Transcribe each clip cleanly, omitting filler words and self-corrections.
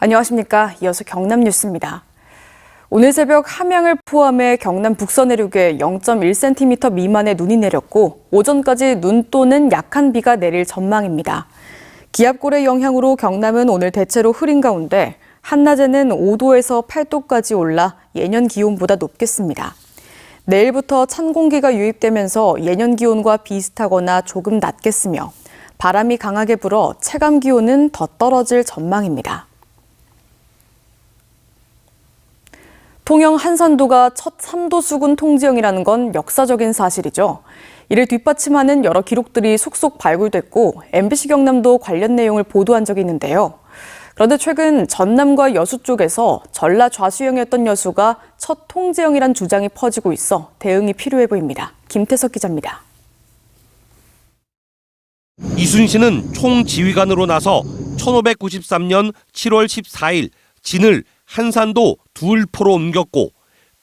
안녕하십니까. 이어서 경남 뉴스입니다. 오늘 새벽 함양을 포함해 경남 북서 내륙에 0.1cm 미만의 눈이 내렸고 오전까지 눈 또는 약한 비가 내릴 전망입니다. 기압골의 영향으로 경남은 오늘 대체로 흐린 가운데 한낮에는 5도에서 8도까지 올라 예년 기온보다 높겠습니다. 내일부터 찬 공기가 유입되면서 예년 기온과 비슷하거나 조금 낮겠으며 바람이 강하게 불어 체감 기온은 더 떨어질 전망입니다. 통영 한산도가 첫 3도 수군 통제형이라는 건 역사적인 사실이죠. 이를 뒷받침하는 여러 기록들이 속속 발굴됐고 MBC 경남도 관련 내용을 보도한 적이 있는데요. 그런데 최근 전남과 여수 쪽에서 전라 좌수형이었던 여수가 첫 통제형이란 주장이 퍼지고 있어 대응이 필요해 보입니다. 김태석 기자입니다. 이순신은 총지휘관으로 나서 1593년 7월 14일 진을 한산도 두을포로 옮겼고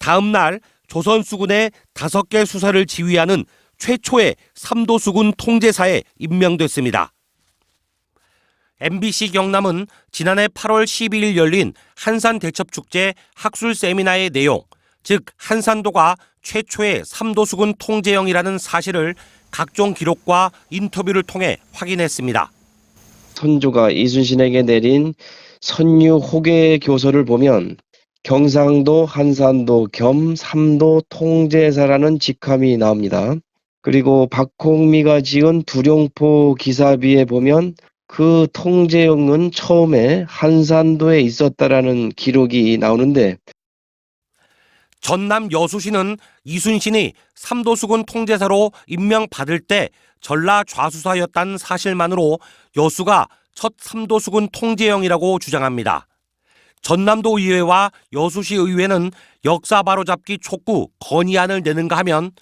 다음 날 조선 수군의 5개 수사를 지휘하는 최초의 3도 수군 통제사에 임명됐습니다. MBC 경남은 지난해 8월 12일 열린 한산 대첩축제 학술 세미나의 내용, 즉 한산도가 최초의 3도 수군 통제형이라는 사실을 각종 기록과 인터뷰를 통해 확인했습니다. 선조가 이순신에게 내린 선유 호계 교서를 보면 경상도 한산도 겸 3도 통제사라는 직함이 나옵니다. 그리고 박홍미가 지은 두룡포 기사비에 보면 그 통제형은 처음에 한산도에 있었다라는 기록이 나오는데, 전남 여수시는 이순신이 3도 수군 통제사로 임명받을 때 전라 좌수사였다는 사실만으로 여수가 첫 3도 수군 통제형이라고 주장합니다. 전남도 의회와 여수시 의회는 역사 바로잡기 촉구 건의안을 내는가 하면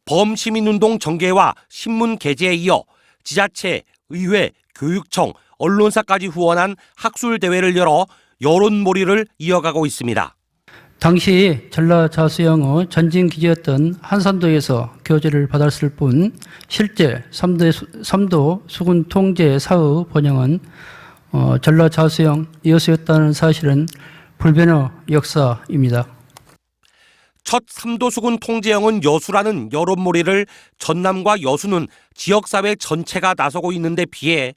범시민운동 전개와 신문 게재에 이어 지자체, 의회, 교육청, 언론사까지 후원한 학술대회를 열어 여론몰이를 이어가고 있습니다. 당시 전라 좌수형의 전진기지였던 한산도에서 교제를 받았을 뿐 실제 3도 수군 통제 사의 번영은 전라 좌수형 여수였다는 사실은 불변의 역사입니다. 첫 3도 수군 통제형은 여수라는 여론몰이를 전남과 여수는 지역사회 전체가 나서고 있는데 비해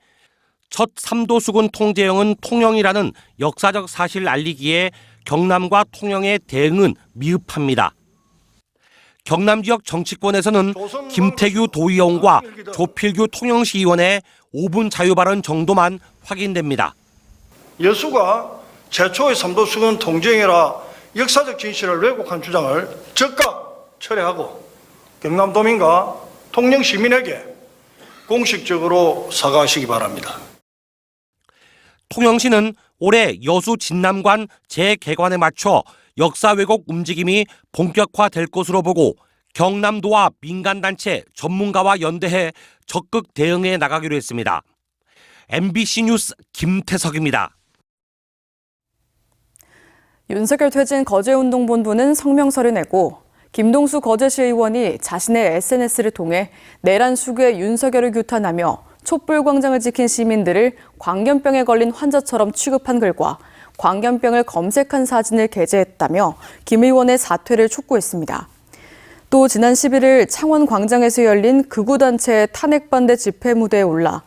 첫 3도 수군 통제형은 통영이라는 역사적 사실을 알리기에 경남과 통영의 대응은 미흡합니다. 경남 지역 정치권에서는 김태규 도의원과 조필규 통영시의원의 5분 자유발언 정도만 확인됩니다. 여수가 최초의 3도 수군 통제형이라 역사적 진실을 왜곡한 주장을 즉각 철회하고 경남도민과 통영 시민에게 공식적으로 사과하시기 바랍니다. 통영시는 올해 여수 진남관 재개관에 맞춰 역사 왜곡 움직임이 본격화될 것으로 보고 경남도와 민간단체 전문가와 연대해 적극 대응해 나가기로 했습니다. MBC 뉴스 김태석입니다. 윤석열 퇴진 거제운동본부는 성명서를 내고 김동수 거제시 의원이 자신의 SNS를 통해 내란 수괴 윤석열을 규탄하며 촛불광장을 지킨 시민들을 광견병에 걸린 환자처럼 취급한 글과 광견병을 검색한 사진을 게재했다며 김 의원의 사퇴를 촉구했습니다. 또 지난 11일 창원광장에서 열린 극우단체 탄핵반대 집회 무대에 올라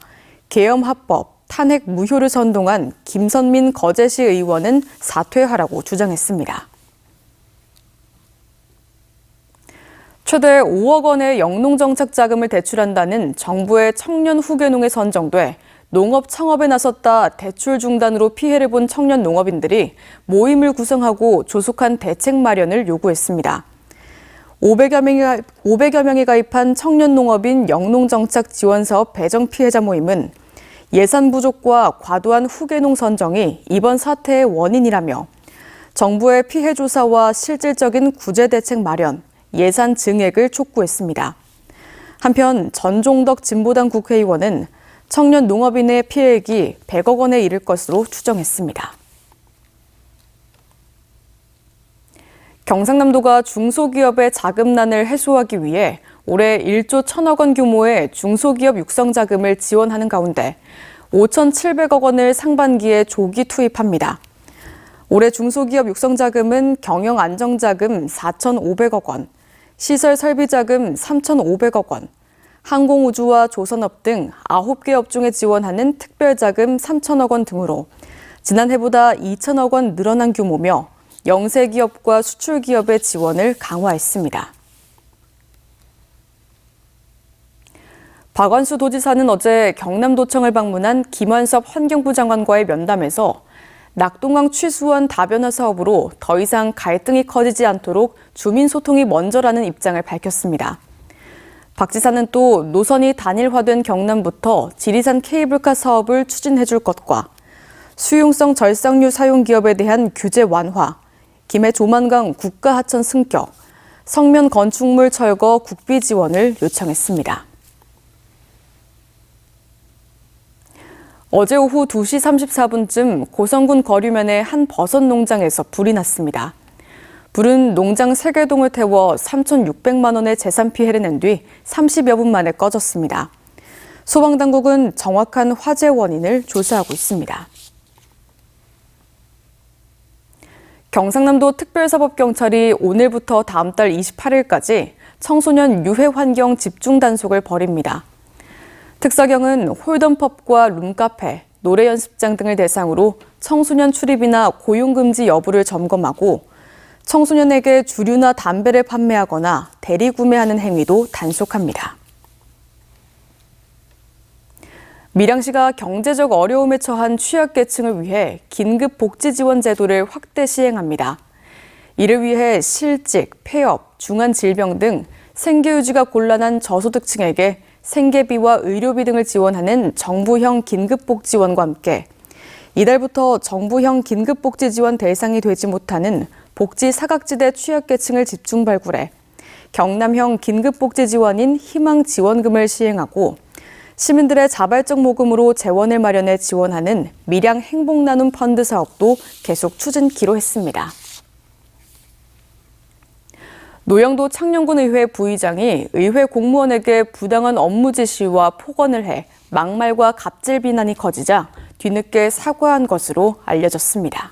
계엄합법, 탄핵 무효를 선동한 김선민 거제시 의원은 사퇴하라고 주장했습니다. 최대 5억 원의 영농정책 자금을 대출한다는 정부의 청년 후계농에 선정돼 농업 창업에 나섰다 대출 중단으로 피해를 본 청년 농업인들이 모임을 구성하고 조속한 대책 마련을 요구했습니다. 500여 명이 가입한 청년 농업인 영농정책 지원사업 배정 피해자 모임은 예산 부족과 과도한 후계농 선정이 이번 사태의 원인이라며 정부의 피해 조사와 실질적인 구제 대책 마련, 예산 증액을 촉구했습니다. 한편 전종덕 진보당 국회의원은 청년 농업인의 피해액이 100억 원에 이를 것으로 추정했습니다. 경상남도가 중소기업의 자금난을 해소하기 위해 올해 1조 1,000억 원 규모의 중소기업 육성자금을 지원하는 가운데 5,700억 원을 상반기에 조기 투입합니다. 올해 중소기업 육성자금은 경영안정자금 4,500억 원, 시설 설비자금 3,500억 원, 항공우주와 조선업 등 9개 업종에 지원하는 특별자금 3,000억 원 등으로 지난해보다 2,000억 원 늘어난 규모며 영세기업과 수출기업의 지원을 강화했습니다. 박완수 도지사는 어제 경남도청을 방문한 김완섭 환경부 장관과의 면담에서 낙동강 취수원 다변화 사업으로 더 이상 갈등이 커지지 않도록 주민 소통이 먼저라는 입장을 밝혔습니다. 박 지사는 또 노선이 단일화된 경남부터 지리산 케이블카 사업을 추진해줄 것과 수용성 절상류 사용 기업에 대한 규제 완화, 김해 조만강 국가하천 승격, 성면 건축물 철거 국비 지원을 요청했습니다. 어제 오후 2시 34분쯤 고성군 거류면의 한 버섯 농장에서 불이 났습니다. 불은 농장 3개 동을 태워 3,600만 원의 재산 피해를 낸 뒤 30여 분 만에 꺼졌습니다. 소방당국은 정확한 화재 원인을 조사하고 있습니다. 경상남도 특별사법경찰이 오늘부터 다음 달 28일까지 청소년 유해 환경 집중 단속을 벌입니다. 특사경은 홀덤펍과 룸카페, 노래 연습장 등을 대상으로 청소년 출입이나 고용 금지 여부를 점검하고 청소년에게 주류나 담배를 판매하거나 대리 구매하는 행위도 단속합니다. 밀양시가 경제적 어려움에 처한 취약계층을 위해 긴급복지지원 제도를 확대 시행합니다. 이를 위해 실직, 폐업, 중환질병 등 생계유지가 곤란한 저소득층에게 생계비와 의료비 등을 지원하는 정부형 긴급복지원과 함께 이달부터 정부형 긴급복지지원 대상이 되지 못하는 복지 사각지대 취약계층을 집중 발굴해 경남형 긴급복지지원인 희망지원금을 시행하고 시민들의 자발적 모금으로 재원을 마련해 지원하는 밀양 행복나눔 펀드 사업도 계속 추진키로 했습니다. 노영도 창녕군의회 부의장이 의회 공무원에게 부당한 업무 지시와 폭언을 해 막말과 갑질 비난이 커지자 뒤늦게 사과한 것으로 알려졌습니다.